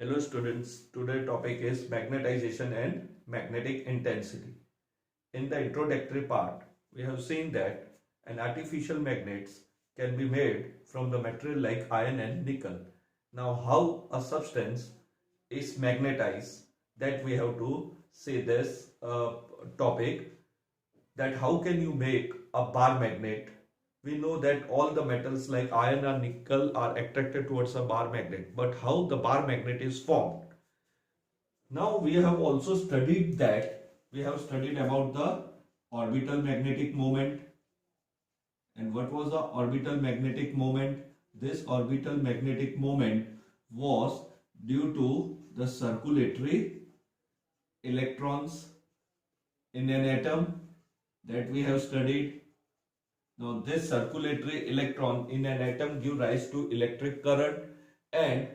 Hello students, today topic is magnetization and magnetic intensity. In the introductory part, we have seen that an artificial magnets can be made from the material like iron and nickel. Now how a substance is magnetized, that we have to see this topic, that how can you make a bar magnet. We know that all the metals like iron and nickel are attracted towards a bar magnet, but how the bar magnet is formed. Now we have also studied that we have studied about the orbital magnetic moment. And what was the orbital magnetic moment? This orbital magnetic moment was due to the circulatory electrons in an atom that we have studied. Now this circulatory electron in an atom give rise to electric current, and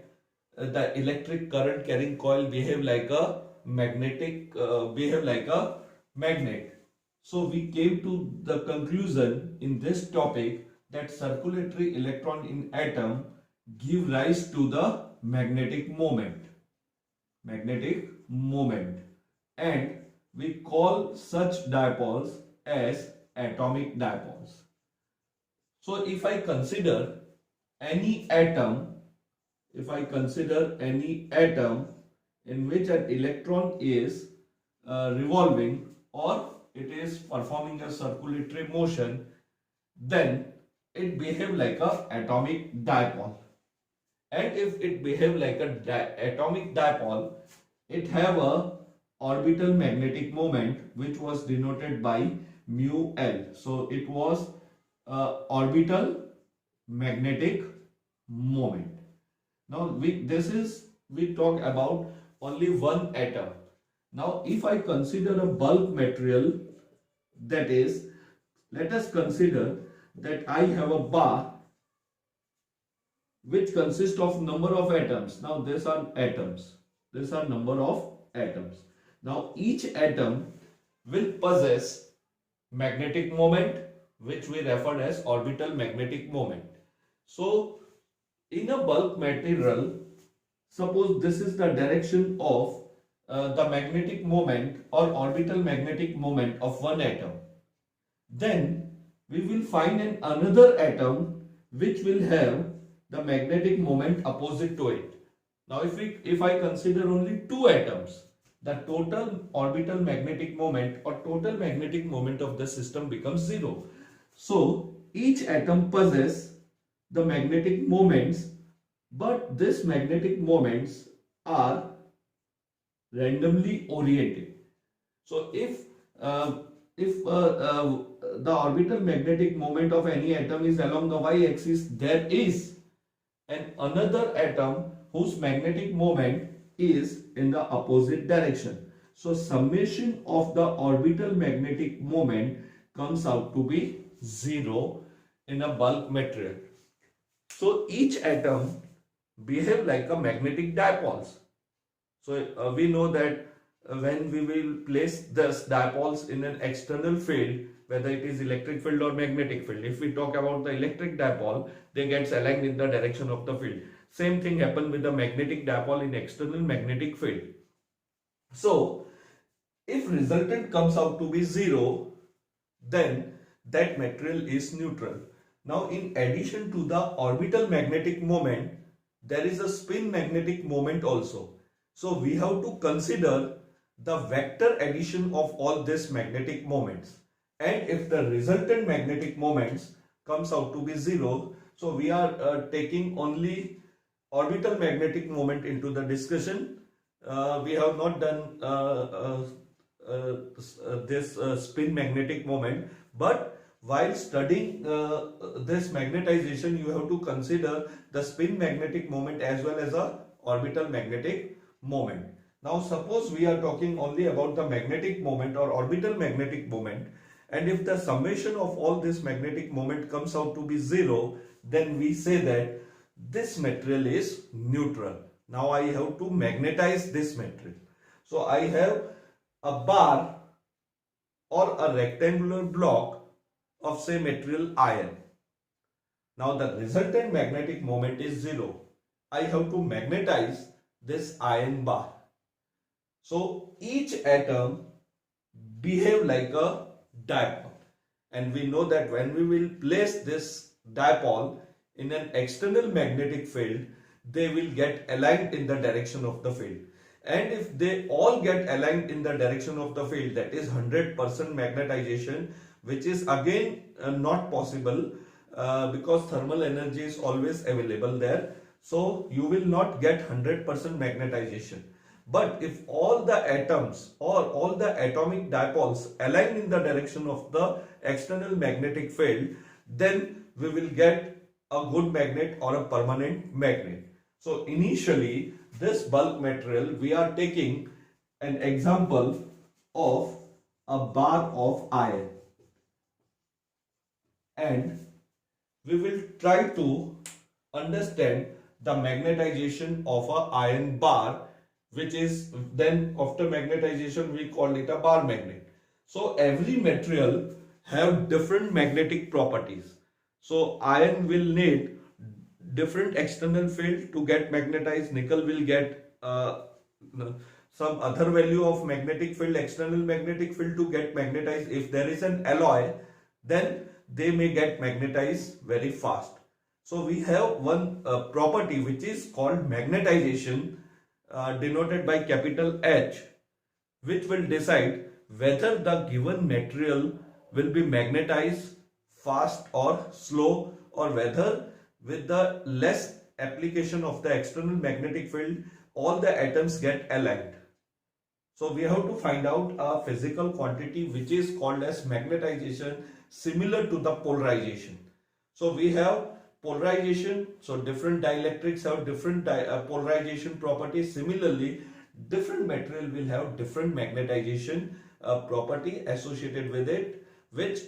the electric current carrying coil behave like a magnet. So we came to the conclusion in this topic that circulatory electron in atom give rise to the magnetic moment, and we call such dipoles as atomic dipoles. So if I consider any atom, in which an electron is revolving or it is performing a circulatory motion, then it behave like a atomic dipole. And if it behave like a atomic dipole, it have a orbital magnetic moment which was denoted by mu L. So it was orbital magnetic moment. Now we talk about only one atom. Now if I consider a bulk material, that is, let us consider that I have a bar which consists of number of atoms. Now these are atoms. These are number of atoms. Now each atom will possess magnetic moment, which we refer as orbital magnetic moment. So in a bulk material, suppose this is the direction of the magnetic moment or orbital magnetic moment of one atom, then we will find another atom which will have the magnetic moment opposite to it. Now if I consider only two atoms, the total orbital magnetic moment or total magnetic moment of the system becomes zero. So each atom possesses the magnetic moments, but these magnetic moments are randomly oriented. So if the orbital magnetic moment of any atom is along the y-axis, there is another atom whose magnetic moment is in the opposite direction. So summation of the orbital magnetic moment comes out to be zero in a bulk material. So each atom behave like a magnetic dipoles. So we know that when we will place this dipoles in an external field, whether it is electric field or magnetic field, if we talk about the electric dipole, they get aligned in the direction of the field. Same thing happen with the magnetic dipole in external magnetic field. So if resultant comes out to be zero, then that material is neutral. Now in addition to the orbital magnetic moment, there is a spin magnetic moment also. So we have to consider the vector addition of all these magnetic moments. And if the resultant magnetic moments comes out to be zero, so we are taking only orbital magnetic moment into the discussion. We have not done this spin magnetic moment, but while studying this magnetization, you have to consider the spin magnetic moment as well as a orbital magnetic moment. Now suppose we are talking only about the magnetic moment or orbital magnetic moment, and if the summation of all this magnetic moment comes out to be zero, then we say that this material is neutral. Now I have to magnetize this material. So I have a bar or a rectangular block of say material iron. Now the resultant magnetic moment is zero. I have to magnetize this iron bar. So each atom behave like a dipole, and we know that when we will place this dipole in an external magnetic field, they will get aligned in the direction of the field. And if they all get aligned in the direction of the field, that is 100% magnetization, which is again not possible because thermal energy is always available there. So you will not get 100% magnetization. But if all the atoms or all the atomic dipoles align in the direction of the external magnetic field, then we will get a good magnet or a permanent magnet. So initially, this bulk material, we are taking an example of a bar of iron, and we will try to understand the magnetization of a iron bar, which is then after magnetization we call it a bar magnet. So every material have different magnetic properties. So iron will need different external field to get magnetized. Nickel will get some other value of magnetic field, external magnetic field, to get magnetized. If there is an alloy, then they may get magnetized very fast. So we have one property which is called magnetization, denoted by capital H, which will decide whether the given material will be magnetized fast or slow, or whether with the less application of the external magnetic field all the atoms get aligned. So we have to find out a physical quantity which is called as magnetization, similar to the polarization. So we have polarization, so different dielectrics have different polarization properties. Similarly, different material will have different magnetization property associated with it, which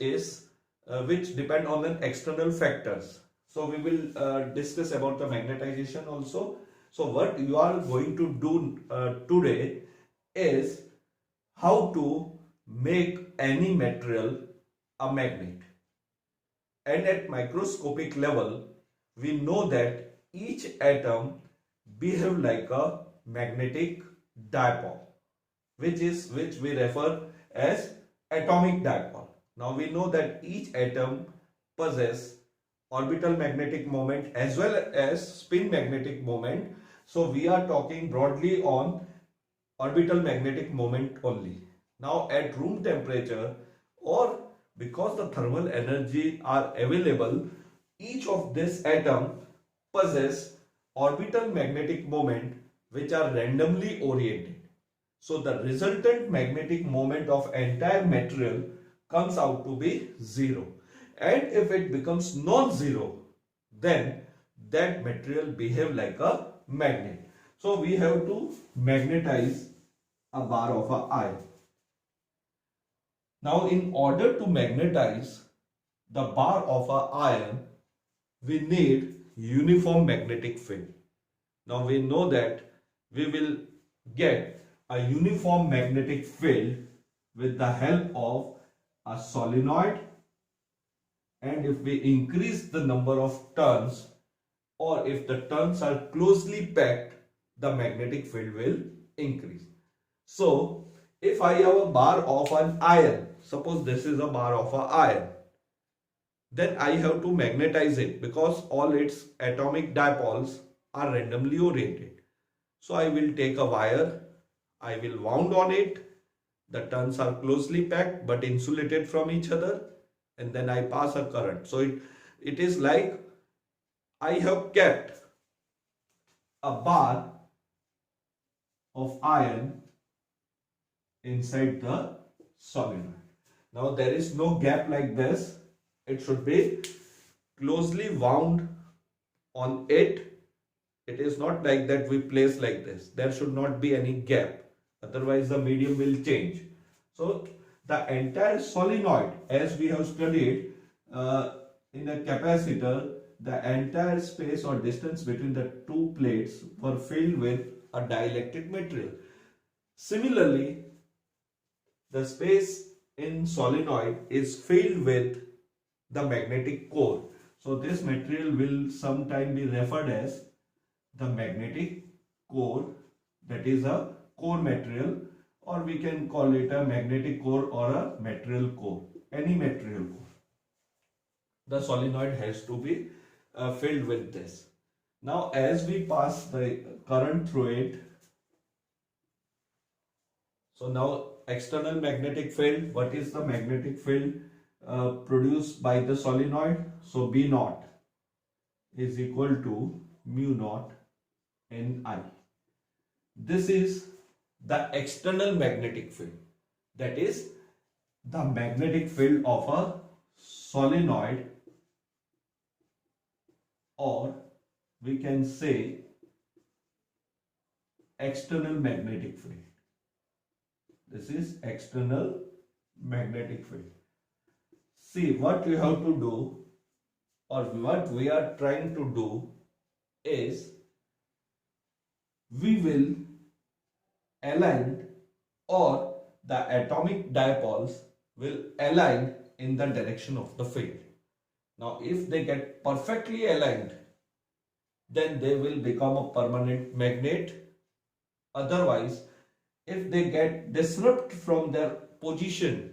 depend on the external factors. So we will discuss about the magnetization also. So what you are going to do today is how to make any material a magnet. And at microscopic level, we know that each atom behave like a magnetic dipole, which we refer as atomic dipole. Now we know that each atom possess orbital magnetic moment as well as spin magnetic moment. So we are talking broadly on orbital magnetic moment only. Now at room temperature, or because the thermal energy are available, each of this atom possess orbital magnetic moment which are randomly oriented. So the resultant magnetic moment of entire material comes out to be 0. And if it becomes non-zero, then that material behave like a magnet. So we have to magnetize a bar of a iron. Now in order to magnetize the bar of a iron, we need uniform magnetic field. Now we know that we will get a uniform magnetic field with the help of a solenoid, and if we increase the number of turns, or if the turns are closely packed, the magnetic field will increase. So if I have a bar of an iron, suppose this is a bar of an iron, then I have to magnetize it because all its atomic dipoles are randomly oriented. So I will take a wire, I will wound on it, the turns are closely packed but insulated from each other, and then I pass a current. So it is like I have kept a bar of iron inside the solenoid. Now there is no gap like this. It should be closely wound on it. It is not like that we place like this. There should not be any gap. Otherwise the medium will change. So the entire solenoid, as we have studied in a capacitor, the entire space or distance between the two plates were filled with a dielectric material. Similarly, the space in solenoid is filled with the magnetic core. So this material will sometime be referred as the magnetic core that is a core material, or we can call it a magnetic core or a material core, any material core. The solenoid has to be filled with this. Now as we pass the current through it, so now external magnetic field, what is the magnetic field produced by the solenoid? So B naught is equal to mu naught Ni. This is the external magnetic field, that is the magnetic field of a solenoid, or we can say external magnetic field. This is external magnetic field. See, what you have to do, or what we are trying to do, is we will align, or the atomic dipoles will align in the direction of the field. Now if they get perfectly aligned, then they will become a permanent magnet. Otherwise, if they get disrupted from their position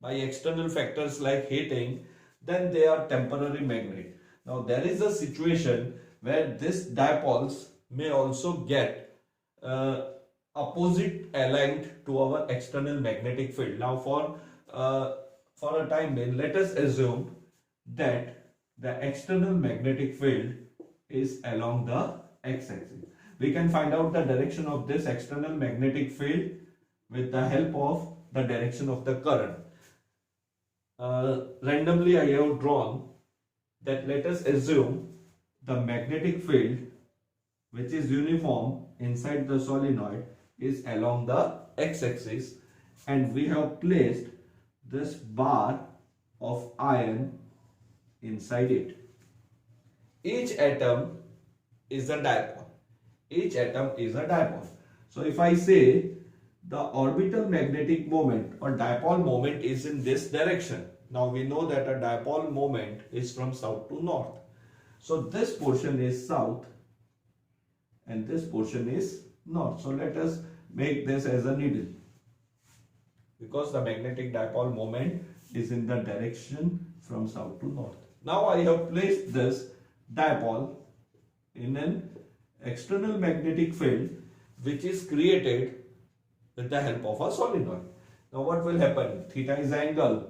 by external factors like heating, then they are temporary magnet. Now there is a situation where this dipoles may also get opposite aligned to our external magnetic field. Now for a time being, let us assume that the external magnetic field is along the x-axis. We can find out the direction of this external magnetic field with the help of the direction of the current. Randomly I have drawn that, let us assume the magnetic field which is uniform inside the solenoid is along the x-axis, and we have placed this bar of iron inside it. Each atom is a dipole. Each atom is a dipole. So if I say the orbital magnetic moment or dipole moment is in this direction. Now we know that a dipole moment is from south to north. So this portion is south and this portion is north. So let us make this as a needle, because the magnetic dipole moment is in the direction from south to north. Now I have placed this dipole in an external magnetic field which is created with the help of a solenoid. Now what will happen? Theta is angle.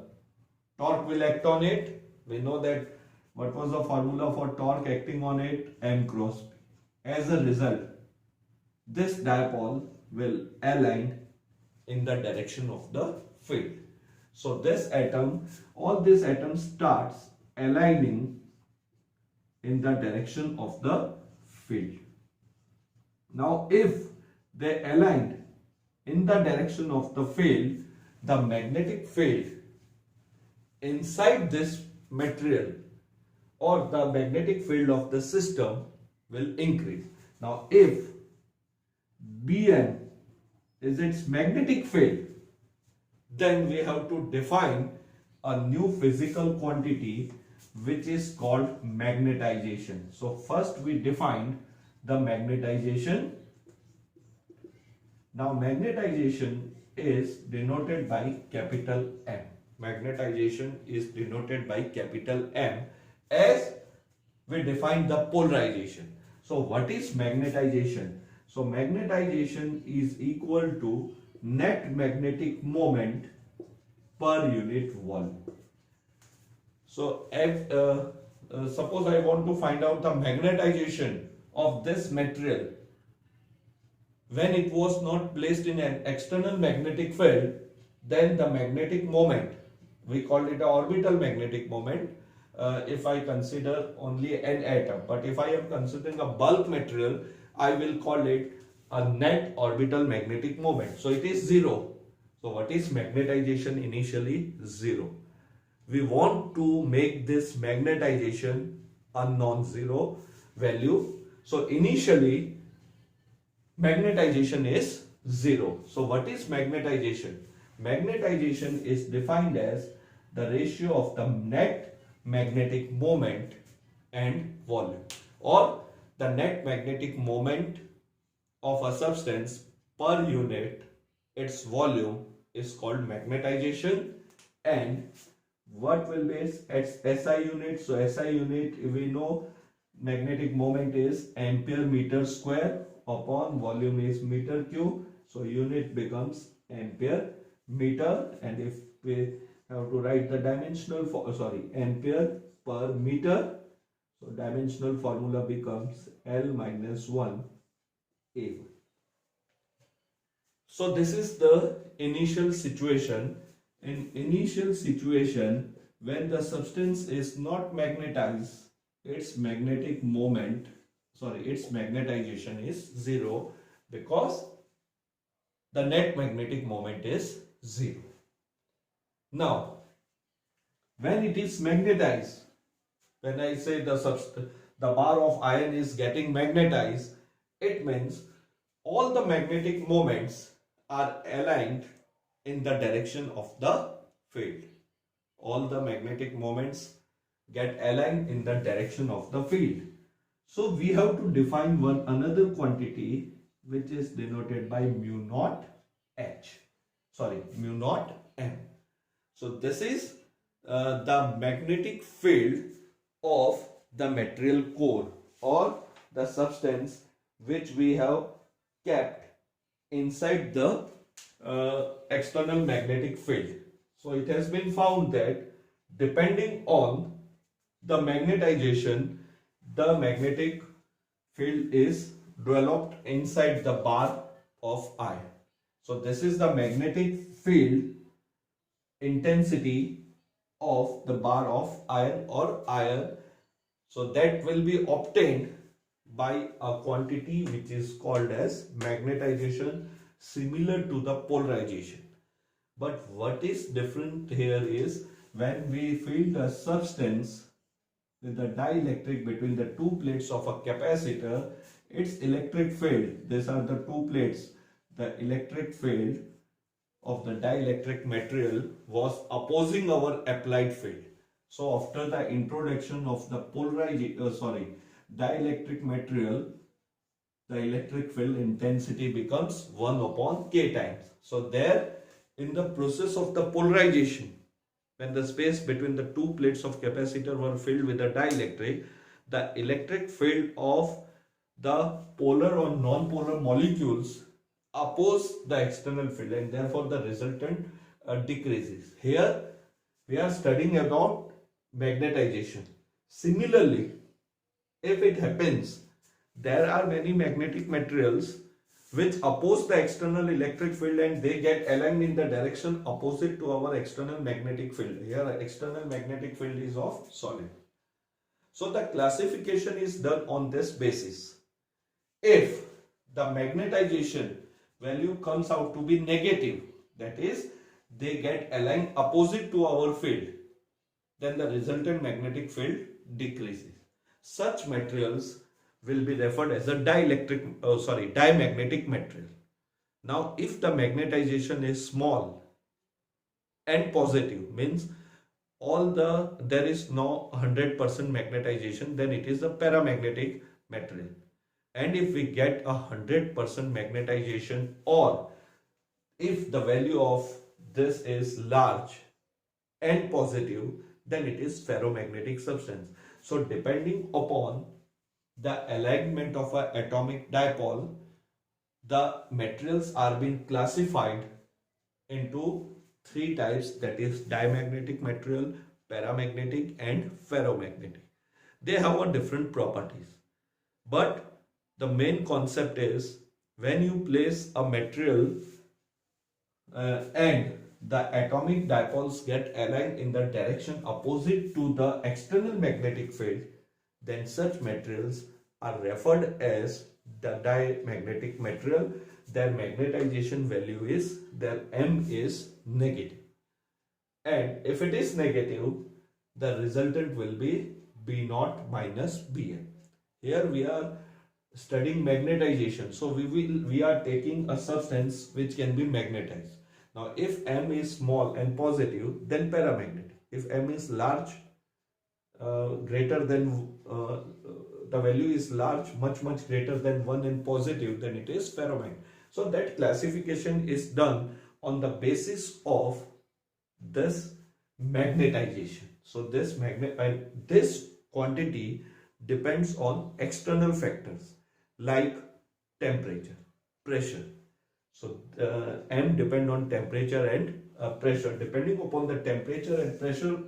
Torque will act on it. We know that what was the formula for torque acting on it? M cross P. As a result, this dipole will align in the direction of the field. So this atom, all these atoms starts aligning in the direction of the field. Now if they aligned in the direction of the field, the magnetic field inside this material or the magnetic field of the system will increase. Now if Bn is its magnetic field, then we have to define a new physical quantity which is called magnetization. So first we defined the magnetization. Now magnetization is denoted by capital M. Magnetization is denoted by capital M as we define the polarization. So what is magnetization? So magnetization is equal to net magnetic moment per unit volume. So if, suppose I want to find out the magnetization of this material when it was not placed in an external magnetic field, then the magnetic moment, we call it an orbital magnetic moment if I consider only an atom. But if I am considering a bulk material, I will call it a net orbital magnetic moment. So it is 0. So what is magnetization initially? 0. We want to make this magnetization a non-zero value. So initially magnetization is 0. So what is magnetization? Magnetization is defined as the ratio of the net magnetic moment and volume, or the net magnetic moment of a substance per unit its volume is called magnetization. And what will be its SI unit? So SI unit, we know magnetic moment is ampere meter square upon volume is meter cube. So unit becomes ampere meter, and if we have to write the dimensional ampere per meter, so dimensional formula becomes L minus 1 A. So this is the initial situation. In initial situation, when the substance is not magnetized, its magnetic moment, its magnetization is 0, because the net magnetic moment is 0. Now, when it is magnetized, when I say the bar of iron is getting magnetized, it means all the magnetic moments are aligned in the direction of the field. All the magnetic moments get aligned in the direction of the field. So we have to define one another quantity which is denoted by mu naught m. So this is the magnetic field of the material core, or the substance which we have kept inside the external magnetic field. So it has been found that depending on the magnetization, the magnetic field is developed inside the bar of iron. So this is the magnetic field intensity of the bar of iron or iron. So that will be obtained by a quantity which is called as magnetization, similar to the polarization. But what is different here is when we fill the substance with the dielectric between the two plates of a capacitor, its electric field, these are the two plates, the electric field of the dielectric material was opposing our applied field. So after the introduction of the dielectric material, the electric field intensity becomes 1 upon k times. So there, in the process of the polarization, when the space between the two plates of capacitor were filled with a dielectric, the electric field of the polar or non-polar molecules oppose the external field, and therefore the resultant decreases. Here we are studying about magnetization. Similarly, if it happens, there are many magnetic materials which oppose the external electric field and they get aligned in the direction opposite to our external magnetic field. Here external magnetic field is of solid. So the classification is done on this basis. If the magnetization value comes out to be negative, that is, they get aligned opposite to our field, then the resultant magnetic field decreases. Such materials will be referred as a diamagnetic material. Now, if the magnetization is small and positive, means there is no 100% magnetization, then it is a paramagnetic material. And if we get 100% magnetization, or if the value of this is large and positive, then it is ferromagnetic substance. So depending upon the alignment of an atomic dipole, the materials are being classified into three types, that is diamagnetic material, paramagnetic and ferromagnetic. They have a different properties, but the main concept is when you place a material and the atomic dipoles get aligned in the direction opposite to the external magnetic field, then such materials are referred as the diamagnetic material. Their magnetization value is, their M is negative. And if it is negative, the resultant will be B0 minus Bn. Here we are studying magnetization. So we are taking a substance which can be magnetized. Now if M is small and positive, then paramagnetic. If M is large, greater than the value is large, much greater than 1 in positive, then it is ferromagnet. So that classification is done on the basis of this magnetization. So this quantity depends on external factors like temperature, pressure. So M depend on temperature and pressure. Depending upon the temperature and pressure,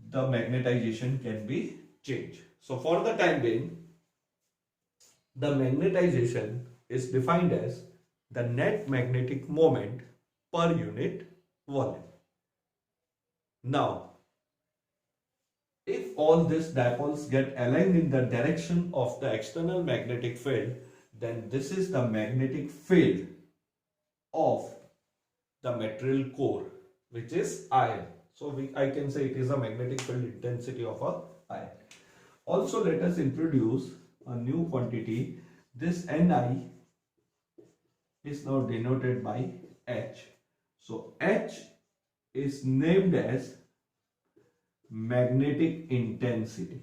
the magnetization can be changed. So for the time being, the magnetization is defined as the net magnetic moment per unit volume. Now, if all these dipoles get aligned in the direction of the external magnetic field, then this is the magnetic field of the material core, which is iron. So I can say it is a magnetic field intensity of a iron. Also, let us introduce a new quantity. This Ni is now denoted by H. So H is named as magnetic intensity.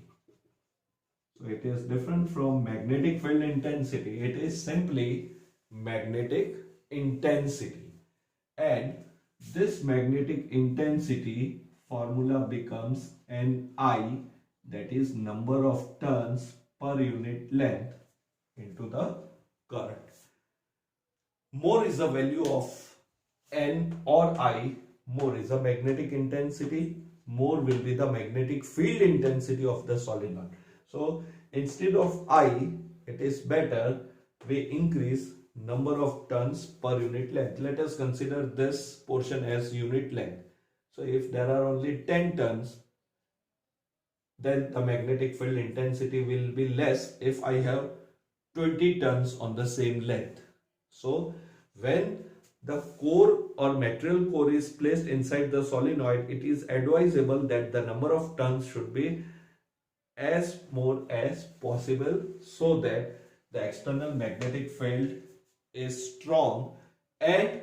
So it is different from magnetic field intensity. It is simply magnetic intensity. And this magnetic intensity formula becomes Ni, that is number of turns per unit length into the current. More is the value of N or I, more is the magnetic intensity, more will be the magnetic field intensity of the solenoid. So instead of I, it is better we increase number of turns per unit length. Let us consider this portion as unit length. So if there are only 10 turns, then the magnetic field intensity will be less if I have 20 turns on the same length. So when the core or material core is placed inside the solenoid, it is advisable that the number of turns should be as more as possible so that the external magnetic field is strong and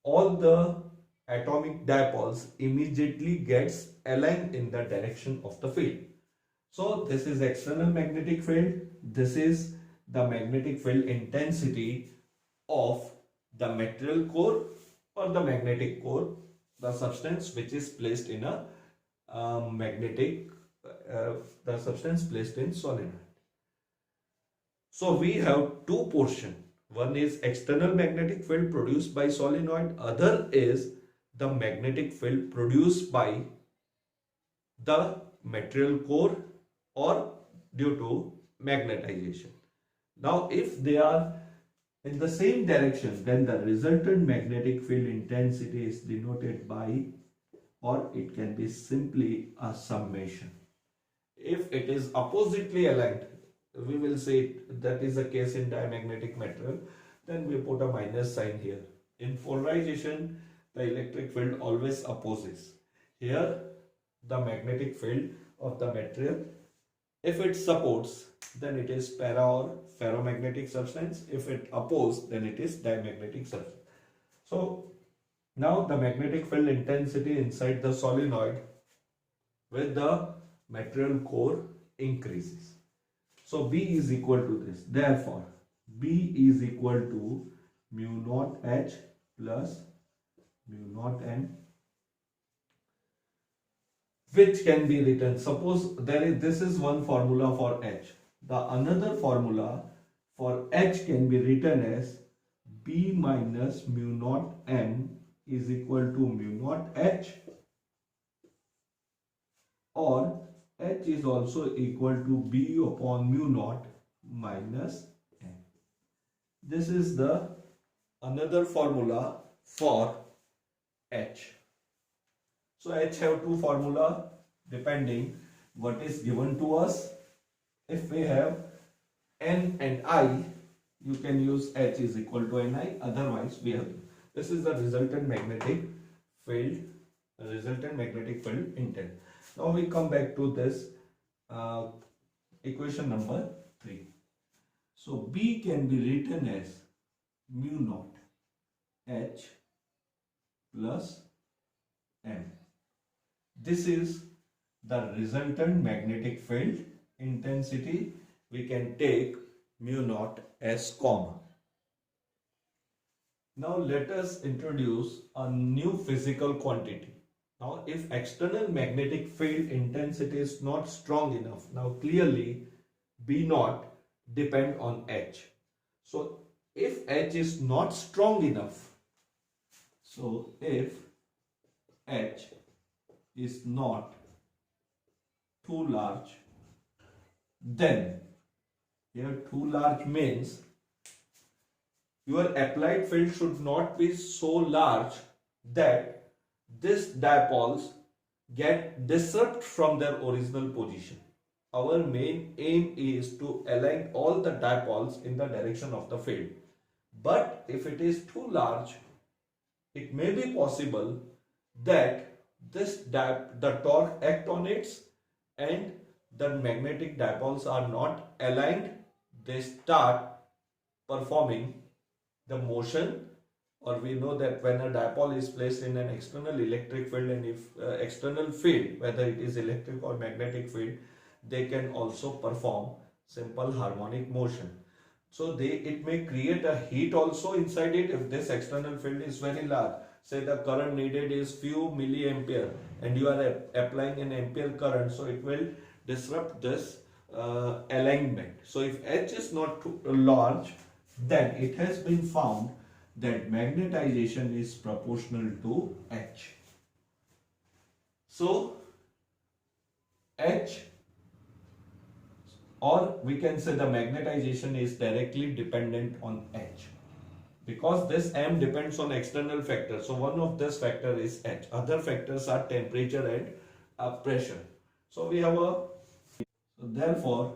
all the atomic dipoles immediately gets aligned in the direction of the field. So this is external magnetic field. This is the magnetic field intensity of the material core or the magnetic core, the substance which is placed in a the substance placed in solenoid. So we have two portions. One is external magnetic field produced by solenoid. Other is the magnetic field produced by the material core or due to magnetization. Now if they are in the same direction, then the resultant magnetic field intensity is denoted by, or it can be simply a summation. If it is oppositely aligned, we will say that is the case in diamagnetic material, then we put a minus sign here. In polarization, the electric field always opposes. Here, the magnetic field of the material, if it supports, then it is para or ferromagnetic substance. If it opposes, then it is diamagnetic substance. So now the magnetic field intensity inside the solenoid with the material core increases. So B is equal to this. Therefore, B is equal to mu naught H plus mu naught M, which can be written. Suppose this is one formula for H. The another formula for H can be written as B minus mu naught M is equal to mu naught H, or H is also equal to B upon mu naught minus M. This is the another formula for H. So H have two formula depending what is given to us. If we have N and I, you can use H is equal to Ni. Otherwise, we have this is the resultant magnetic field, intent. Now we come back to this equation number 3. So B can be written as mu naught H plus M. This is the resultant magnetic field intensity, we can take mu naught as common. Now let us introduce a new physical quantity. Now if external magnetic field intensity is not strong enough, now clearly B naught depend on H. So if H is not strong enough, so if H is not too large, then here too large means your applied field should not be so large that these dipoles get disrupted from their original position. Our main aim is to align all the dipoles in the direction of the field. But if it is too large, it may be possible that the torque act on it and the magnetic dipoles are not aligned. They start performing the motion, or we know that when a dipole is placed in an external electric field, and if external field, whether it is electric or magnetic field, they can also perform simple harmonic motion. So it may create a heat also inside it if this external field is very large. Say the current needed is few milliampere and you are applying an ampere current, so it will disrupt this alignment. So if H is not too large, then it has been found that magnetization is proportional to H. So H, or we can say the magnetization is directly dependent on H, because this M depends on external factors. So one of this factor is H. Other factors are temperature and pressure. So we have a, so therefore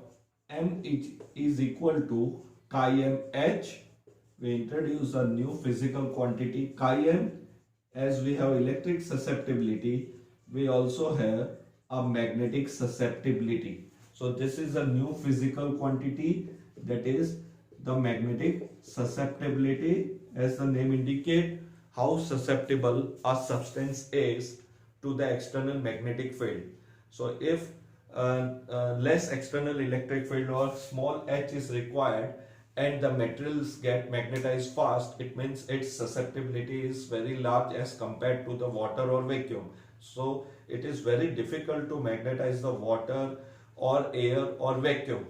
M is equal to chi m H. We introduce a new physical quantity chi m. As we have electric susceptibility, we also have a magnetic susceptibility. So this is a new physical quantity, that is the magnetic susceptibility. As the name indicates, how susceptible a substance is to the external magnetic field. So if less external electric field or small h is required and the materials get magnetized fast, it means its susceptibility is very large as compared to the water or vacuum. So it is very difficult to magnetize the water or air or vacuum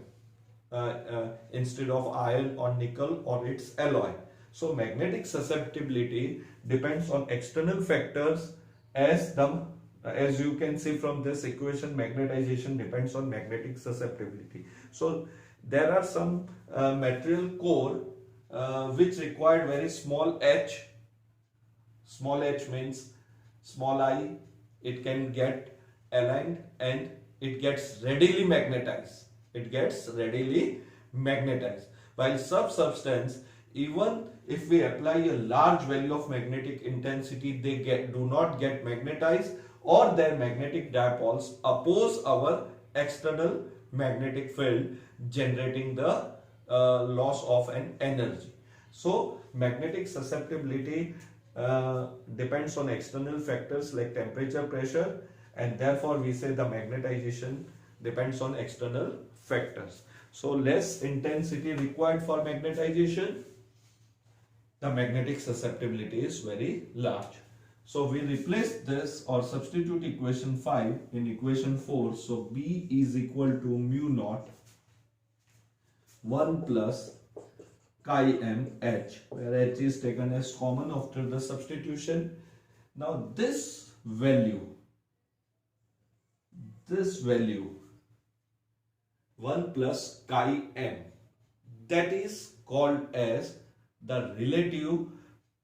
instead of iron or nickel or its alloy. So magnetic susceptibility depends on external factors, as you can see from this equation, magnetization depends on magnetic susceptibility. So there are some material core which required very small h. Small h means small I. It can get aligned and it gets readily magnetized. While substance, even if we apply a large value of magnetic intensity, they do not get magnetized, or their magnetic dipoles oppose our external magnetic field, generating the loss of an energy. So magnetic susceptibility depends on external factors like temperature, pressure, and therefore we say the magnetization depends on external factors. So less intensity required for magnetization, the magnetic susceptibility is very large. So we replace this or substitute equation 5 in equation 4. So B is equal to mu naught 1 plus chi m h, where h is taken as common after the substitution. Now this value 1 plus chi m, that is called as the relative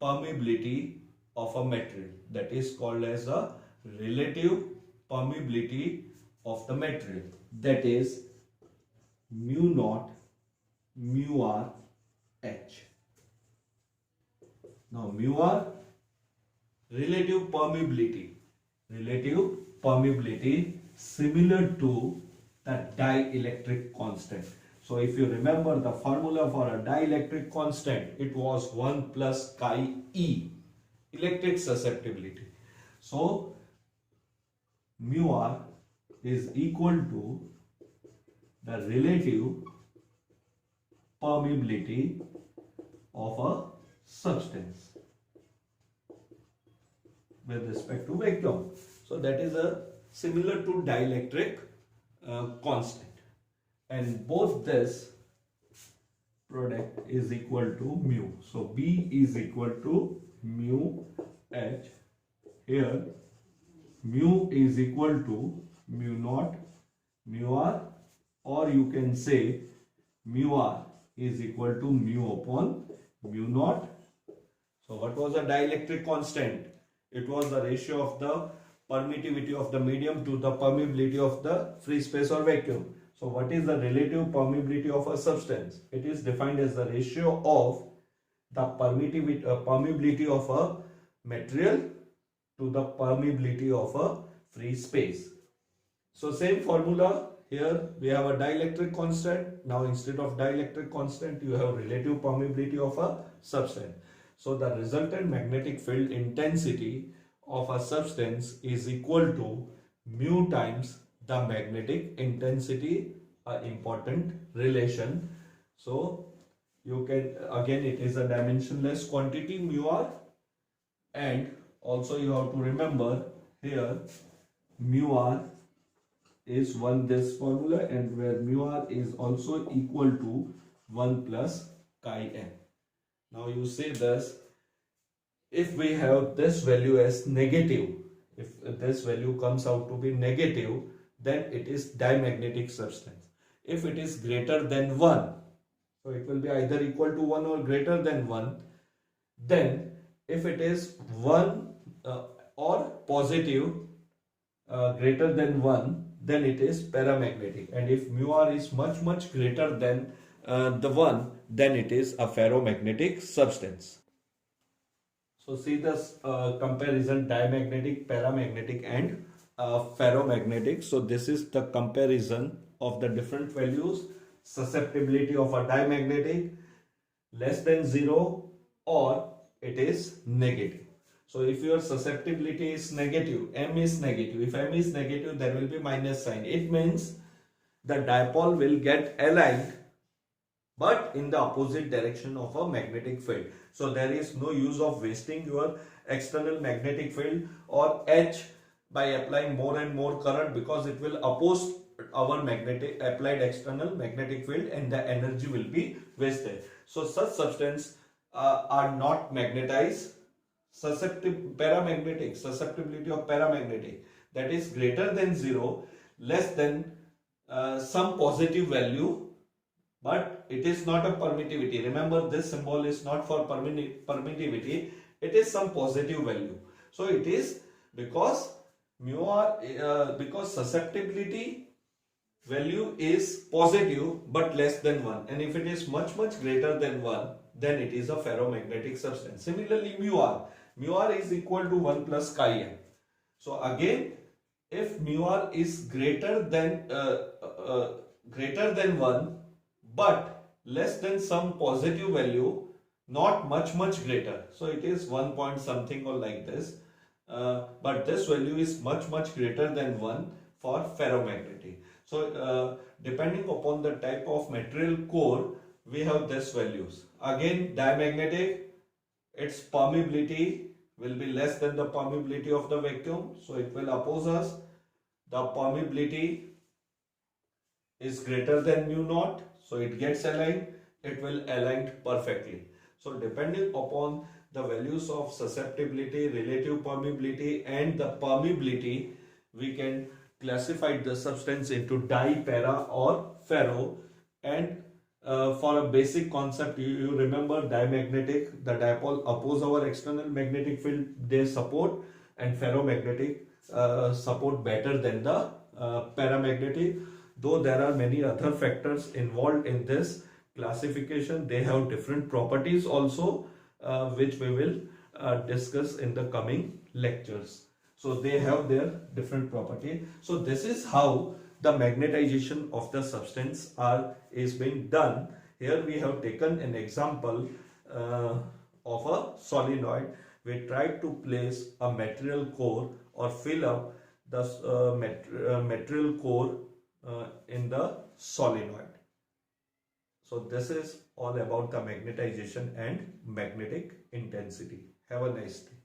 permeability of a material. That is called as the relative permeability of the material. That is mu naught mu r h. Now mu r, relative permeability similar to the dielectric constant. So if you remember the formula for a dielectric constant, it was 1 plus chi E, electric susceptibility. So mu r is equal to the relative permeability of a substance with respect to vacuum. So that is a similar to dielectric constant, and both this product is equal to mu. So B is equal to mu H. Here mu is equal to mu naught mu R, or you can say mu R is equal to mu upon mu naught. So what was the dielectric constant? It was the ratio of the permittivity of the medium to the permeability of the free space or vacuum. So what is the relative permeability of a substance? It is defined as the ratio of the permeability of a material to the permeability of a free space. So same formula. Here we have a dielectric constant. Now instead of dielectric constant, you have relative permeability of a substance. So the resultant magnetic field intensity of a substance is equal to mu times the magnetic intensity, an important relation. So you can, again, it is a dimensionless quantity mu r, and also you have to remember here mu r is 1 this formula, and where mu r is also equal to 1 plus chi m. Now you say this, if we have this value as negative, if this value comes out to be negative, then it is diamagnetic substance. If it is greater than 1, so it will be either equal to 1 or greater than 1. Then if it is 1 or positive greater than 1, then it is paramagnetic. And if mu r is much greater than the 1, then it is a ferromagnetic substance. So see this comparison, diamagnetic, paramagnetic and ferromagnetic. So this is the comparison of the different values. Susceptibility of a diamagnetic less than 0, or it is negative. So if your susceptibility is negative, M is negative. If M is negative, there will be minus sign. It means the dipole will get aligned, but in the opposite direction of a magnetic field. So there is no use of wasting your external magnetic field or H by applying more and more current, because it will oppose our magnetic applied external magnetic field and the energy will be wasted. So such substances are not magnetized. Paramagnetic, susceptibility of paramagnetic, that is greater than 0, less than some positive value, but it is not a permittivity. Remember, this symbol is not for permittivity, it is some positive value. So it is because mu r, because susceptibility value is positive but less than 1, and if it is much greater than 1, then it is a ferromagnetic substance. Similarly, mu r is equal to 1 plus chi m. So again, if mu r is greater than 1 but less than some positive value, not much greater, so it is 1 point something or like this, but this value is much greater than 1 for ferromagnetic. So depending upon the type of material core, we have these values. Again, diamagnetic, its permeability will be less than the permeability of the vacuum, so it will oppose us. The permeability is greater than mu naught, so it gets aligned, it will align perfectly. So depending upon the values of susceptibility, relative permeability and the permeability, we can classify the substance into di, para or ferro. And for a basic concept, you remember diamagnetic, the dipole oppose our external magnetic field, they support, and ferromagnetic support better than the paramagnetic. Though there are many other factors involved in this classification, they have different properties also, which we will discuss in the coming lectures. So they have their different property. So this is how the magnetization of the substance is being done. Here we have taken an example of a solenoid. We tried to place a material core or fill up the material core in the solenoid. So this is all about the magnetization and magnetic intensity. Have a nice day.